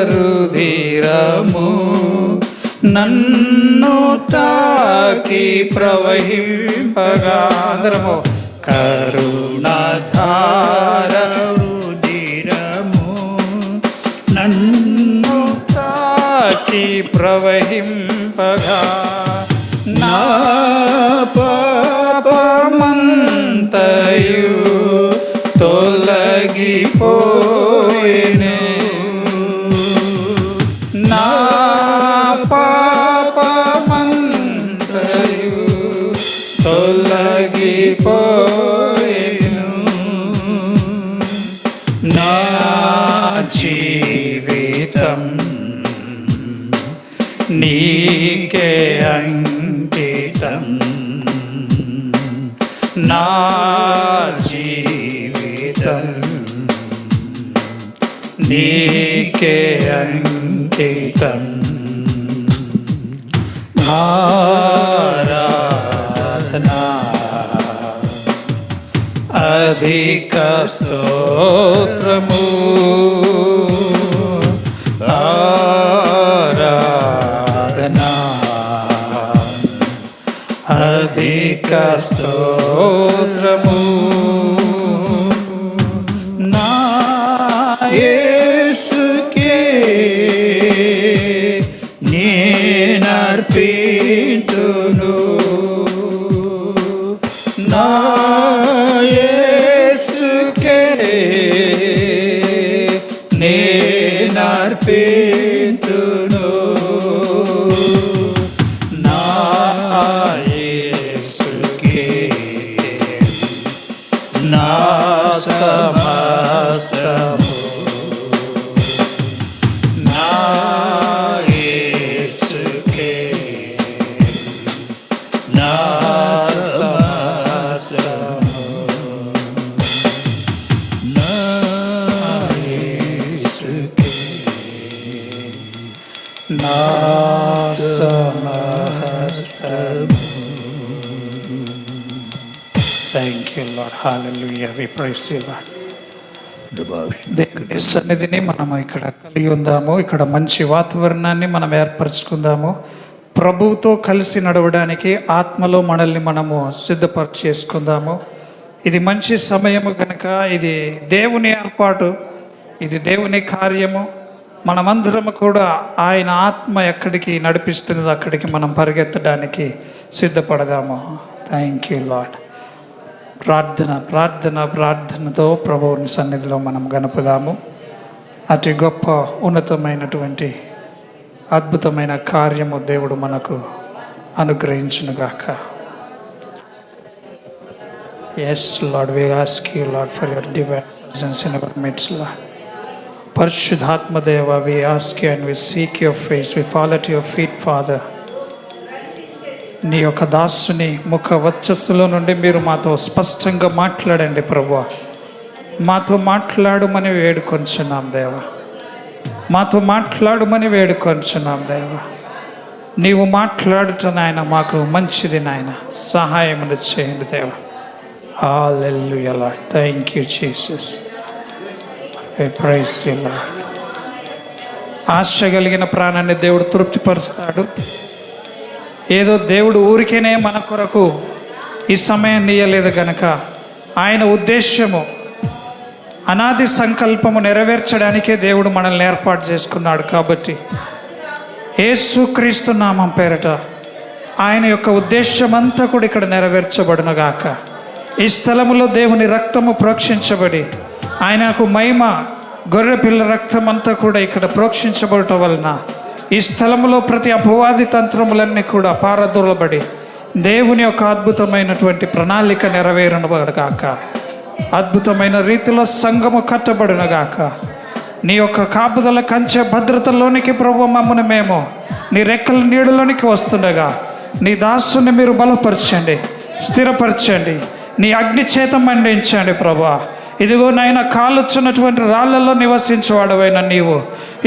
రుధిరము నన్ను తాకి ప్రవహింపగా. అందరము కరుణాధార రుధిరము నన్ను తాకి ప్రవహింపగా. నా పాపమంతయు తొలగిపోయెను. నా పాపమంతయు తొలగిపోయెను. నా జీవితం నీకే అంకితం. నా జీవితం నీకే అంకితం. ఆరాధనా అధిక స్తోత్రము. ఆరాధనా అధిక స్తోత్రము. నా యేసుకే నేనర్పింతును. నా యేసుకే నేనర్పింతును. నా యేసుకే నా సమస్తము. నా యేసుకే నా సమస్తము. నా యేసుకే నా సమస్తము. Thank you, Lord. Hallelujah. We praise you, Lord. దేవుని సన్నిధిని మనం ఇక్కడ కలిగి ఉందాము. ఇక్కడ మంచి వాతావరణాన్ని మనం ఏర్పరచుకుందాము. ప్రభువుతో కలిసి నడవడానికి ఆత్మలో మనల్ని మనము సిద్ధపరచేసుకుందాము. ఇది మంచి సమయము కనుక ఇది దేవుని ఏర్పాటు, ఇది దేవుని కార్యము. మనమందరము కూడా ఆయన ఆత్మ ఎక్కడికి నడిపిస్తున్నదో అక్కడికి మనం పరిగెత్తడానికి సిద్ధపడదాము. Thank you lord. ప్రార్థనతో ప్రభువుని సన్నిధిలో మనం గణపదాము. అతి గొప్ప ఉన్నతమైనటువంటి అద్భుతమైన కార్యము దేవుడు మనకు అనుగ్రహించునుగాక. Yes Lord, we ask you Lord for your divine presence in our midst Lord. పరిశుద్ధాత్మ దేవ, we ask you and we seek your face. We fall at your feet father. నీ యొక్క దాసుని ముఖ వచ్చస్సులో నుండి మీరు మాతో స్పష్టంగా మాట్లాడండి ప్రభువా. మాతో మాట్లాడమని వేడుకొంచున్నాం దేవా. మాతో మాట్లాడమని వేడుకొంచున్నాం దేవా. నీవు మాట్లాడుట నాయన మాకు మంచిది నాయన. సహాయమును చేయండి దేవా. హల్లెలూయా Lord. Thank you Jesus. We praise you Lord. ఆశ కలిగిన ప్రాణాన్ని దేవుడు తృప్తిపరుస్తాడు. ఏదో దేవుడు ఊరికేనే మన కొరకు ఈ సమయాన్ని ఇయ్యలేదు కనుక ఆయన ఉద్దేశము, అనాది సంకల్పము నెరవేర్చడానికే దేవుడు మనల్ని ఏర్పాటు చేసుకున్నాడు. కాబట్టి యేసుక్రీస్తు నామం పేరట ఆయన యొక్క ఉద్దేశం అంతా కూడా ఇక్కడ నెరవేర్చబడునుగాక. ఈ స్థలములో దేవుని రక్తము ప్రోక్షించబడి ఆయనకు మహిమ, గొర్రెపిల్ల రక్తం అంతా కూడా ఇక్కడ ప్రోక్షించబడటం వలన ఈ స్థలములో ప్రతి అపవాది తంత్రములన్నీ కూడా పారదోలబడి దేవుని యొక్క అద్భుతమైనటువంటి ప్రణాళిక నెరవేరునుగాక. అద్భుతమైన రీతిలో సంఘము కట్టబడునుగాక. నీ యొక్క కాపుదల కంచె భద్రతలోనికి ప్రభు మమ్మల్ని మేము నీ రెక్కల నీడలోనికి వస్తుండగా నీ దాసుని మీరు బలపరచండి, స్థిరపరచండి, నీ అగ్ని చేత మండించండి ప్రభా. ఇదిగో నాయన కాలుచున్నటువంటి రాళ్లలో నివసించేవాడవైన నీవు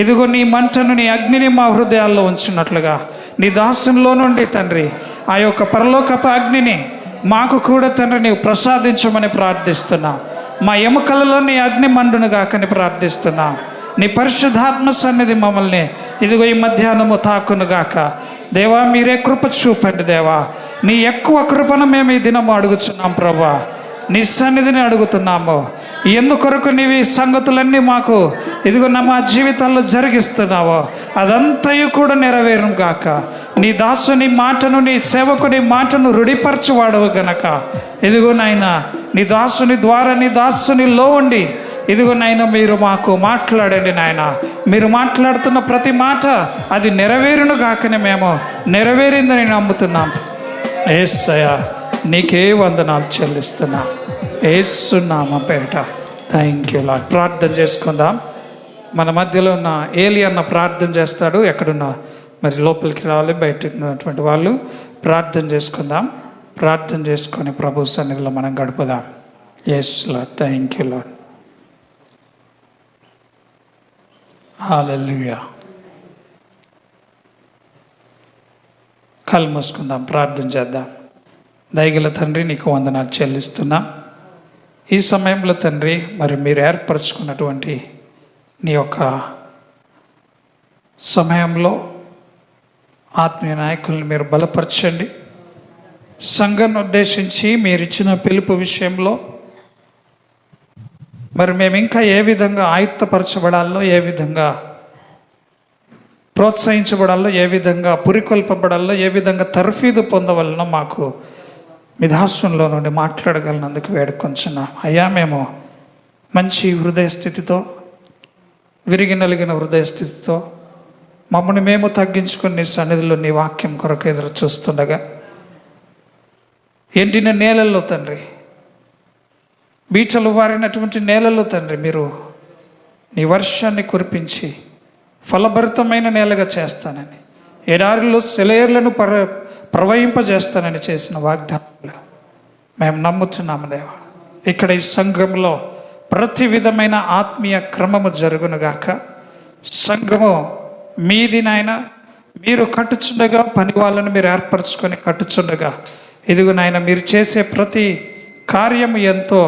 ఇదిగో నీ మంటను, నీ అగ్నిని మా హృదయాల్లో ఉంచినట్లుగా నీ దాసునిలో నుండి తండ్రి ఆ యొక్క పరలోకపు అగ్నిని మాకు కూడా తండ్రి నీవు ప్రసాదించమని ప్రార్థిస్తున్నాం. మా ఎముకలలో నీ అగ్ని మండునుగాకని ప్రార్థిస్తున్నాం. నీ పరిశుద్ధాత్మ సన్నిధి మమ్మల్ని ఇదిగో ఈ మధ్యాహ్నము తాకునుగాక. దేవా, మీరే కృప చూపండి దేవా. నీ ఎక్కువ కృపను మేము ఈ దినము అడుగుతున్నాం ప్రభా. నీ సన్నిధిని అడుగుతున్నాము. ఎందుకొరకు నీవు ఈ సంగతులన్నీ మాకు ఇదిగో మా జీవితాల్లో జరిగిస్తున్నావో అదంతయు కూడా నెరవేరును గాక. నీ దాసుని మాటను, నీ సేవకుని మాటను రుడిపరచువాడవు గనక ఇదిగో నాయనా, నీ దాసుని ద్వారా, నీ దాసునిలో ఉండి ఇదిగో నాయన మీరు మాకు మాట్లాడండి నాయన. మీరు మాట్లాడుతున్న ప్రతి మాట అది నెరవేరును గాకనే మేము నెరవేరిందని నమ్ముతున్నాం. యేసయ్యా, నీకే వందనాలు చెల్లిస్తున్నా. యేసునామం పేరిట థ్యాంక్ యూ లార్డ్. ప్రార్థన చేసుకుందాం. మన మధ్యలో ఉన్న ఏలి అన్న ప్రార్థన చేస్తాడు. ఎక్కడున్నా మరి లోపలికి రావాలి. బయట ఉన్నటువంటి వాళ్ళు ప్రార్థన చేసుకుందాం. ప్రార్థన చేసుకొని ప్రభు సన్నిధిలో మనం గడుపుదాం. Yes Lord, thank you Lord. హల్లెలూయా. కళ్ళు మూసుకుందాం, ప్రార్థన చేద్దాం. దయగల తండ్రి, నీకు వందనాలు చెల్లిస్తున్నాం. ఈ సమయంలో తండ్రి, మరి మీరు ఏర్పరచుకున్నటువంటి నీ యొక్క సమయంలో ఆత్మీయ నాయకుల్ని మీరు బలపరచండి. సంఘాన్ని ఉద్దేశించి మీరు ఇచ్చిన పిలుపు విషయంలో మరి మేము ఇంకా ఏ విధంగా ఆయుక్తపరచబడాలో, ఏ విధంగా ప్రోత్సహించబడాలో, ఏ విధంగా పురికొల్పబడాలో, ఏ విధంగా తర్ఫీదు పొందవలనో మాకు మీ దాస్యంలో నుండి మాట్లాడగలనందుకు వేడుకొంచున్నాం. అయ్యా, మేము మంచి హృదయ స్థితితో, విరిగి నలిగిన హృదయ స్థితితో మమ్మల్ని మేము తగ్గించుకొని నీ సన్నిధిలో నీ వాక్యం కొరకు ఎదురు చూస్తుండగా ఎండిన నేలల్లో తండ్రి, బీచలు వారినటువంటి నేలల్లో తండ్రి, మీరు నీ వర్షాన్ని కురిపించి ఫలభరితమైన నేలగా చేస్తానని, ఎడారిలో సెలయేర్లను ప్రవహింపజేస్తానని చేసిన వాగ్దానాలు మేము నమ్ముతున్నాము దేవా. ఇక్కడ ఈ సంఘంలో ప్రతి విధమైన ఆత్మీయ క్రమము జరుగునుగాక. సంఘము మీది నాయన, మీరు కట్టుచుండగా, పని వాళ్ళని మీరు ఏర్పరచుకొని కట్టుచుండగా ఇదిగో నాయన, మీరు చేసే ప్రతి కార్యము ఎంతో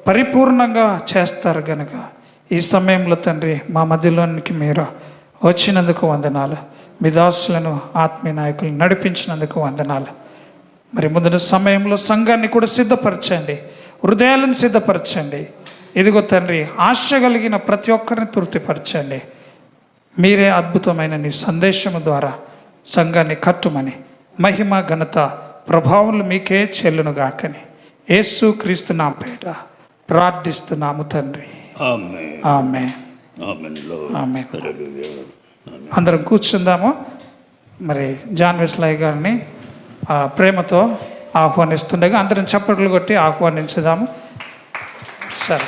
పరిపూర్ణంగా చేస్తారు గనుక ఈ సమయంలో తండ్రి మా మధ్యలోనికి మీరు వచ్చినందుకు వందనాలు. మీ దాసులను, ఆత్మీయ నాయకులను నడిపించినందుకు వందనాలు. మరి ముందు సమయంలో సంఘాన్ని కూడా సిద్ధపరచండి, హృదయాలను సిద్ధపరచండి. ఇదిగో తండ్రి, ఆశ కలిగిన ప్రతి ఒక్కరిని తృప్తిపరచండి. మీరే అద్భుతమైన నీ సందేశము ద్వారా సంఘాన్ని కట్టుమని, మహిమ ఘనత ప్రభావములు మీకే చెల్లునుగాకని యేసు క్రీస్తు నామమున పేరిట ప్రార్థిస్తున్నాము తండ్రి. ఆమేన్. ఆమేన్. అందరం కూర్చుందాము. మరి జాన్ వెస్లీ గారిని ప్రేమతో ఆహ్వానిస్తుండగా అందరం చప్పట్లు కొట్టి ఆహ్వానించుదాము. సరే,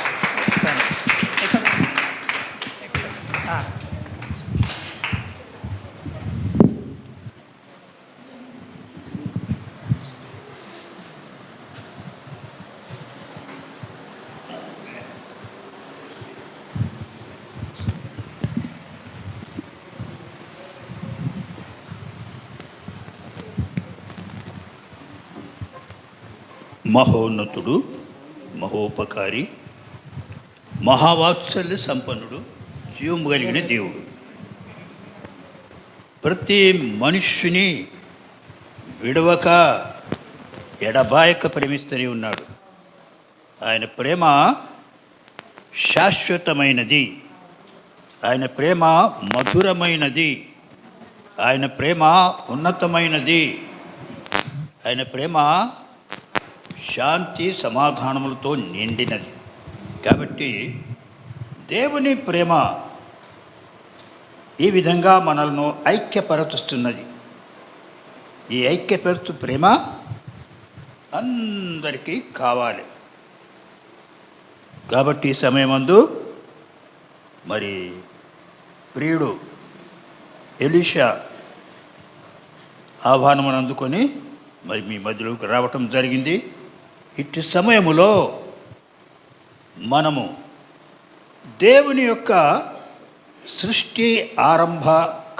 మహోన్నతుడు, మహోపకారి, మహావాత్సల్య సంపన్నుడు, జీవము కలిగిన దేవుడు ప్రతి మనుష్యుని విడవక ఎడబాయక ప్రేమిస్తూనే ఉన్నాడు. ఆయన ప్రేమ శాశ్వతమైనది, ఆయన ప్రేమ మధురమైనది, ఆయన ప్రేమ ఉన్నతమైనది, ఆయన ప్రేమ శాంతి సమాధానములతో నిండినది. కాబట్టి దేవుని ప్రేమ ఈ విధంగా మనల్ని ఐక్యపరుస్తున్నది. ఈ ఐక్యపరుచు ప్రేమ అందరికీ కావాలి. కాబట్టి ఈ సమయమందు మరి ప్రియుడు ఎలీషా ఆహ్వానమును అందుకొని మరి మీ మధ్యలోకి రావటం జరిగింది. ఇట్టి సమయములో మనము దేవుని యొక్క సృష్టి ఆరంభ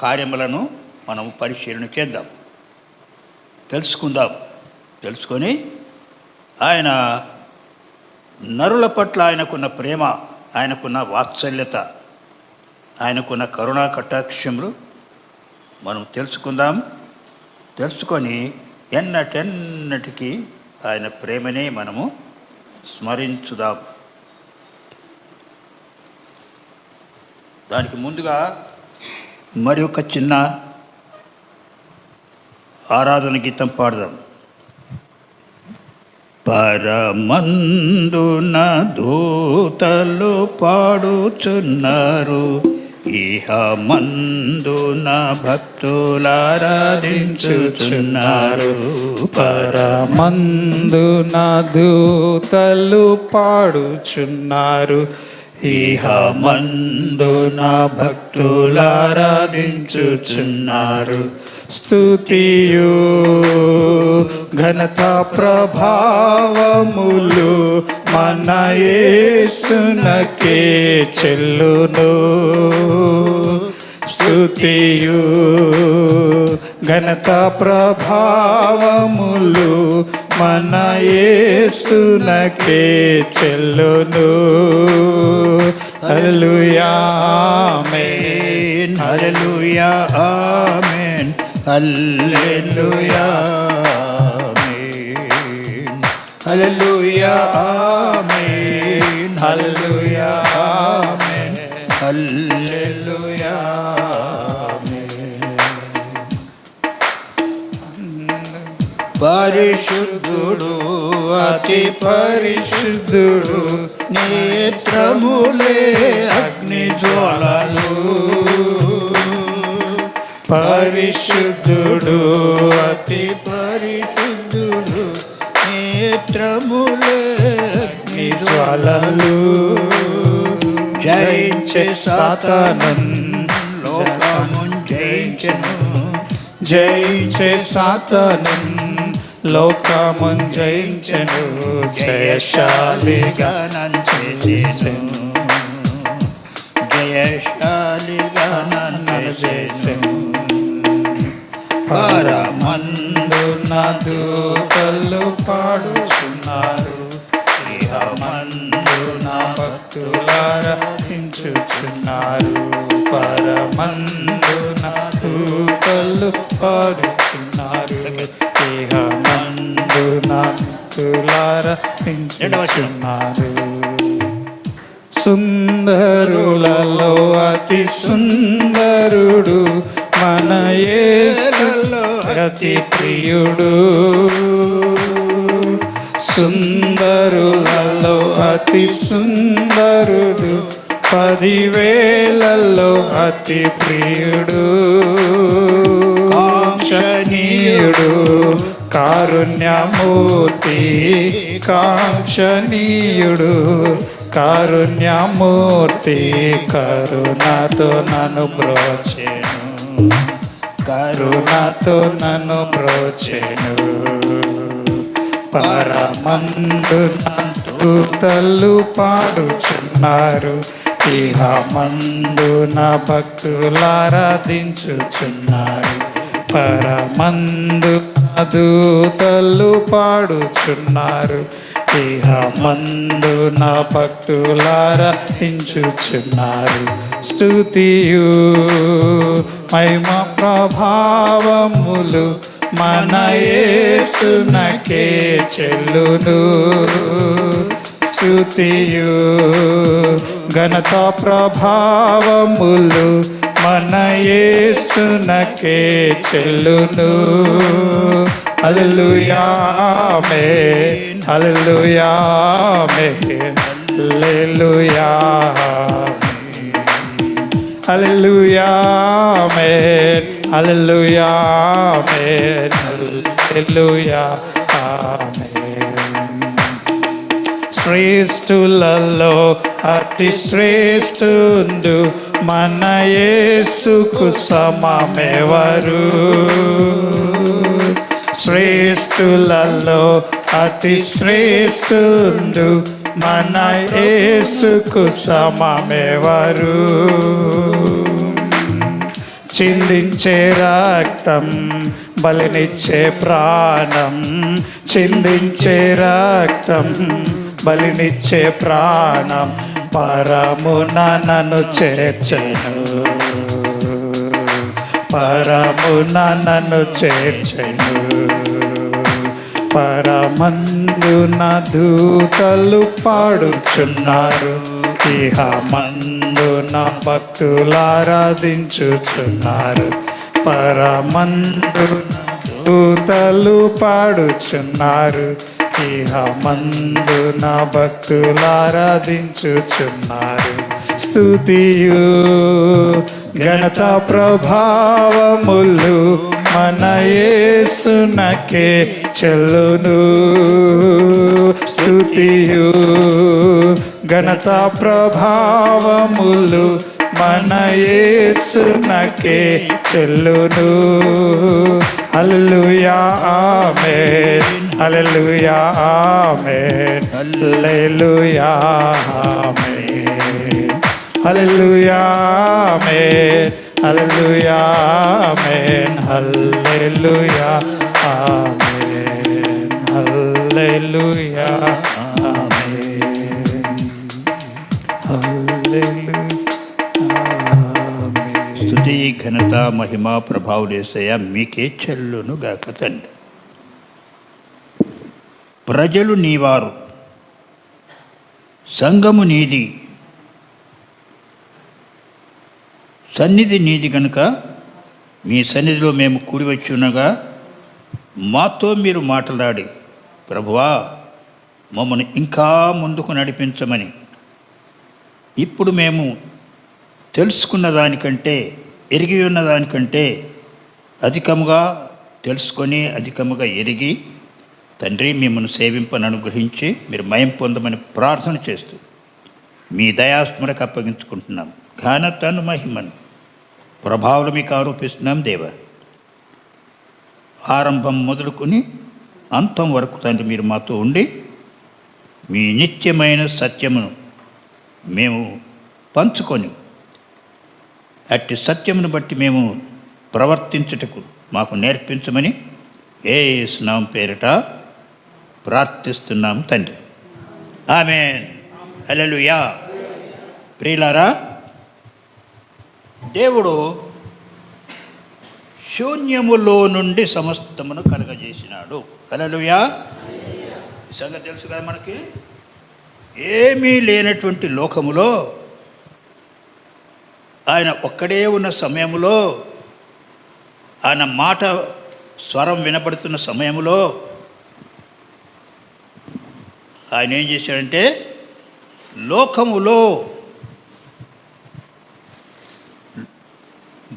కార్యములను మనము పరిశీలన చేద్దాం, తెలుసుకొని ఆయన నరుల పట్ల ఆయనకున్న ప్రేమ, ఆయనకున్న వాత్సల్యత, ఆయనకున్న కరుణా కటాక్షములు మనం తెలుసుకొని ఎన్నటికి ఆయన ప్రేమనే మనము స్మరించుదాం. దానికి ముందుగా మరి ఒక చిన్న ఆరాధన గీతం పాడదాం. పరమందున దూతలు పాడుచున్నారు, ఇహ మందున భక్తులారాధించుచున్నారు. పరమందున దూతలు పాడుచున్నారు, ఇహ మందున భక్తులారాధించుచున్నారు. స్తుతియు ఘనత ప్రభావములు మన యేసునకే చెల్లును. స్తుతియు ఘనత ప్రభావములు మన యేసునకే చెల్లును. హల్లెలూయా ఆమేన్, హల్లెలూయా ఆమేన్, హల్లెలూయా ఆమేన్, హల్లెలూయా ఆమేన్, హల్లెలూయా ఆమేన్, హల్లెలూయా పరిశుద్ధుడు అతి పరిశుద్ధుడు, నేత్రములే అగ్ని జ్వాలలు. పరిశుద్ధుడు అతి పరిశుద్ధుడు, నేత్రములే అగ్ని జ్వాలలు. జయించే సాతానున్ లోకమున్ జయించెను, జయించే సాతానున్ లోకమున్ జయించెను. జయశాలిగా చేసెను, జయశాలిగా నన్ను చేసెను. పరమందున దూతలు పాడుచున్నారు, ఇహ మందున భక్తులారాధించుచున్నారు. పరమందున దూతలు పాడుచున్నారు, ఇహ మందున భక్తులారాధించుచున్నారు. సుందరులలో అతి సుందరుడు మన యేసులో అతి ప్రియుడు. సుందరులలో అతి సుందరుడు, 10,000లలో అతి ప్రియుడు. కాంక్షణీయుడు కారుణ్యమూర్తి, కాంక్షణీయుడు కారుణ్యమూర్తి, కరుణతో నన్ను బ్రోచెను, కరుణతో నన్ను బ్రోచెను. పరమందున దూతలు పాడుచున్నారు, ఇహ మందున భక్తులారాధించుచున్నారు. పరమందున దూతలు పాడుచున్నారు, ఇహ మందున భక్తులారాధించుచున్నారు. స్తుతియు మహిమ ప్రభావములు మన యేసునకే చెల్లును. స్తుతియు ఘనత ప్రభావములు మన యేసునకే చెల్లును. హల్లెలూయా ఆమేన్, హల్లెలూయా ఆమేన్, హల్లెలూయా హల్లెలూయా ఆమేన్, హల్లెలూయా ఆమేన్, హల్లెలూయా ఆమేన్. శ్రేష్ఠులలో అతి శ్రేష్ఠుండు మన యేసుకు సమమెవరు. శ్రేష్ఠులలో అతి శ్రేష్ఠుండు మన యేసుకు సమమెవరు. చిందించే రక్తం బలినిచ్చే ప్రాణం, చిందించే రక్తం బలినిచ్చే ప్రాణం, పరమున నన్ను చేర్చెను. పరమున నన్ను చేర్చెను. పరమందున దూతలు పాడుచున్నారు, ఇహ మందున భక్తులారాధించుచున్నారు. పరమందున దూతలు పాడుచున్నారు, ఇహ మందున భక్తులారాధించుచున్నారు. స్తుతియు ఘనత ప్రభావములు మన యేసునకే చెల్లును. స్తుతియు ఘనత ప్రభావములు మన యేసునకే చెల్లును. హల్లెలూయా ఆమేన్, హల్లెలూయా ఆమేన్, హల్లెలూయా ఆమేన్, హల్లెలూయా ఆమేన్, హల్లెలూయా ఆమేన్, హల్లెలూయా ఆమేన్, హల్లెలూయా ఆమేన్, హల్లెలూయా ఆమేన్. స్తుతి ఘనత మహిమ ప్రభావులేసయ మీకే చెల్లును గాక తండ్రి. ప్రజలు నీవారు, సంఘము నీది, సన్నిధి నీది కనుక మీ సన్నిధిలో మేము కూడి వచ్చి ఉండగా మాతో మీరు మాట్లాడి, ప్రభువా మమ్మల్ని ఇంకా ముందుకు నడిపించమని, ఇప్పుడు మేము తెలుసుకున్న దానికంటే, ఎరిగి ఉన్న దానికంటే అధికముగా తెలుసుకొని అధికముగా ఎరిగి తండ్రి మిమ్మల్ని సేవింపని అనుగ్రహించి మీరు మయం పొందమని ప్రార్థన చేస్తూ మీ దయాస్మరకు అప్పగించుకుంటున్నాం. ఘనతను మహిమను ప్రభావాలు మీకు ఆరోపిస్తున్నాం దేవ. ఆరంభం మొదలుకొని అంతం వరకు తండ్రి మీరు మాతో ఉండి మీ నిత్యమైన సత్యమును మేము పంచుకొని అట్టి సత్యమును బట్టి మేము ప్రవర్తించుటకు మాకు నేర్పించమని యేసు నామమున పేరిట ప్రార్థిస్తున్నాం తండ్రి. ఆమేన్, హల్లెలూయా. ప్రియులారా, దేవుడు శూన్యములో నుండి సమస్తమును కలగజేసినాడు. హల్లెలూయా. ఈ సంగతి తెలుసు కదా మనకి. ఏమీ లేనటువంటి లోకములో ఆయన ఒక్కడే ఉన్న సమయంలో, ఆయన మాట స్వరం వినపడుతున్న సమయంలో ఆయన ఏం చేశాడంటే లోకములో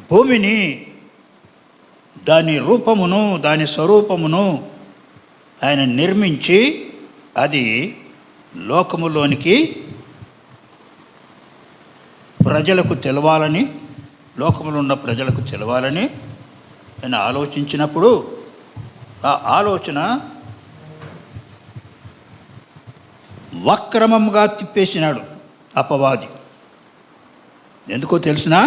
భూమిని, దాని రూపమును, దాని స్వరూపమును ఆయన నిర్మించి అది లోకములోనికి ప్రజలకు తెలవాలని, లోకములో ఉన్న ప్రజలకు తెలవాలని ఆయన ఆలోచించినప్పుడు ఆ ఆలోచన వక్రమంగా తిప్పేసినాడు అపవాది. ఎందుకో తెలిసినా,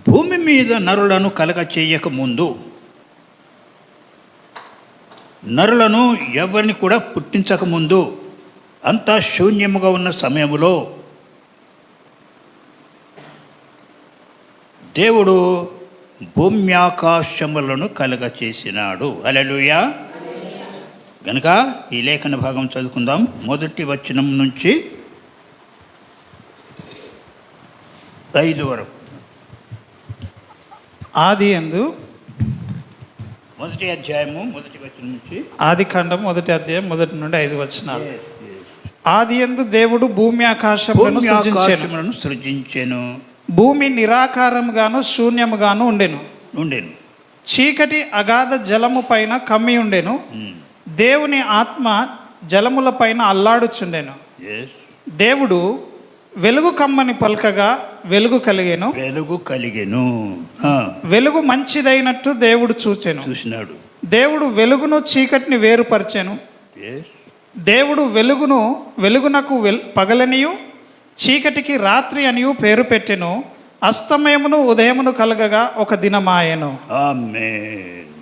భూమి మీద నరులను కలగ చేయకముందు, నరులను ఎవరిని కూడా పుట్టించకముందు, అంతా శూన్యముగా ఉన్న సమయంలో దేవుడు భూమ్యాకాశములను కలగ చేసినాడు. హల్లెలూయా. గనుక ఈ లేఖన భాగం చదువుకుందాం. మొదటి వచనం నుంచి 5 వరకు. ఆదియందు మొదటి అధ్యాయము మొదటి వచనం నుంచి, ఆది కాండం 1వ అధ్యాయం 1 నుండి 5 వచనాలు. ఆదియందు దేవుడు భూమి ఆకాశములను సృజించెను. భూమి నిరాకారముగాను శూన్యముగాను ఉండెను. చీకటి అగాధ జలము పైన కమ్మి ఉండెను. దేవుని ఆత్మ జలముల పైన అల్లాడుచుండెను. దేవుడు వెలుగు కమ్మని పలకగా వెలుగు కలిగెను. వెలుగు మంచిదైనట్టు దేవుడు చూసినాడు. దేవుడు వెలుగును చీకటిని వేరుపరిచెను. దేవుడు వెలుగునకు పగలనియు చీకటికి రాత్రి అనియు పేరు పెట్టెను. అస్తమయమును ఉదయమును కలగగా ఒక దినమాయెను. ఆమేన్.